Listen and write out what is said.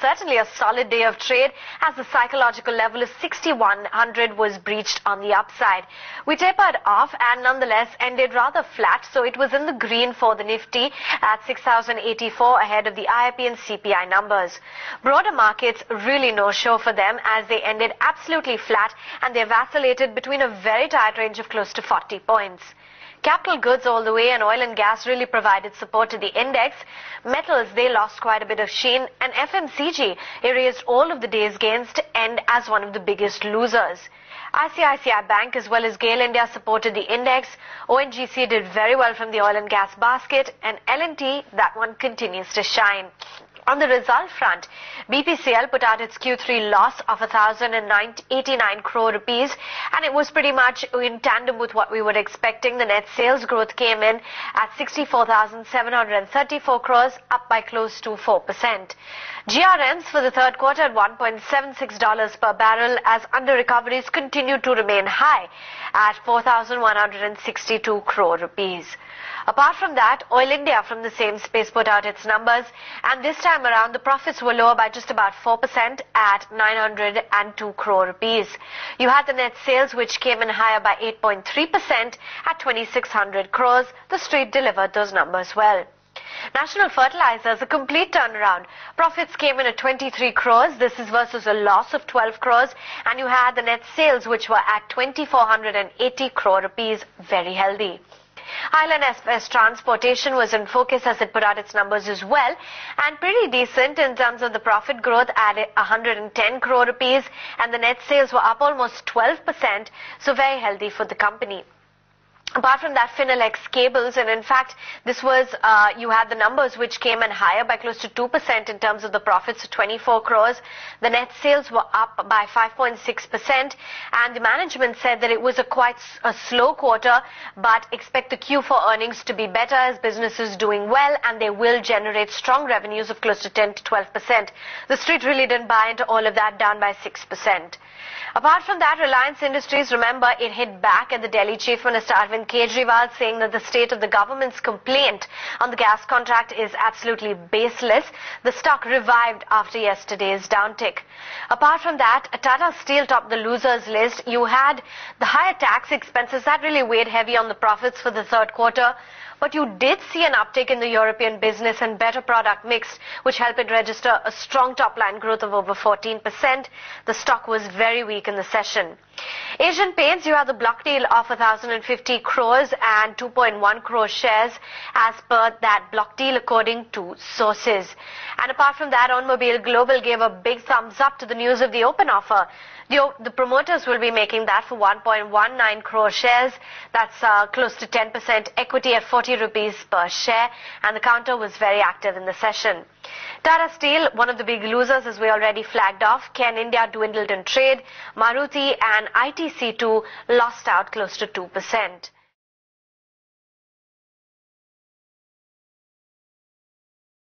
certainly a solid day of trade as the psychological level of 6100 was breached on the upside. We tapered off and nonetheless ended rather flat, so it was in the green for the Nifty at 6084 ahead of the IIP and CPI numbers. Broader markets really no show for them as they ended absolutely flat and they vacillated between a very tight range of close to 40 points. Capital goods all the way and oil and gas really provided support to the index. Metals, they lost quite a bit of sheen, and FMCG erased all of the day's gains to end as one of the biggest losers. ICICI Bank as well as GAIL India supported the index. ONGC did very well from the oil and gas basket, and L&T, that one continues to shine. On the result front, BPCL put out its Q3 loss of 1,089 crore rupees, and it was pretty much in tandem with what we were expecting. The net sales growth came in at 64,734 crores, up by close to 4%. GRMs for the third quarter at $1.76 per barrel as under recoveries continued to remain high at 4,162 crore rupees. Apart from that, Oil India from the same space put out its numbers, and this time around the profits were lower by just about 4% at 902 crore rupees. You had the net sales which came in higher by 8.3% at 2,600 crores. The street delivered those numbers well. National Fertilizers, a complete turnaround. Profits came in at 23 crores. This is versus a loss of 12 crores. And you had the net sales which were at 2,480 crore rupees. Very healthy. Island Express Transportation was in focus as it put out its numbers as well, and pretty decent in terms of the profit growth at 110 crore rupees, and the net sales were up almost 12%, so very healthy for the company. Apart from that, Finolex Cables, and in fact, this was, you had the numbers which came in higher by close to 2% in terms of the profits, 24 crores. The net sales were up by 5.6%, and the management said that it was quite a slow quarter, but expect the Q4 earnings to be better as business is doing well, and they will generate strong revenues of close to 10 to 12%. The street really didn't buy into all of that, down by 6%. Apart from that, Reliance Industries, remember, it hit back at the Delhi Chief Minister Arvind Kejriwal, saying that the state of the government's complaint on the gas contract is absolutely baseless. The stock revived after yesterday's downtick. Apart from that, Tata Steel topped the losers list. You had the higher tax expenses that really weighed heavy on the profits for the third quarter. But you did see an uptick in the European business and better product mix, which helped it register a strong top-line growth of over 14%. The stock was very weak in the session. Asian Paints, you have the block deal of 1,050 crores and 2.1 crore shares as per that block deal according to sources. And apart from that, Automobile Global gave a big thumbs up to the news of the open offer. The promoters will be making that for 1.19 crore shares. That's close to 10% equity at 40 rupees per share, and the counter was very active in the session. Tata Steel, one of the big losers as we already flagged off. Ken India dwindled in trade. Maruti and ITC2 lost out close to 2%.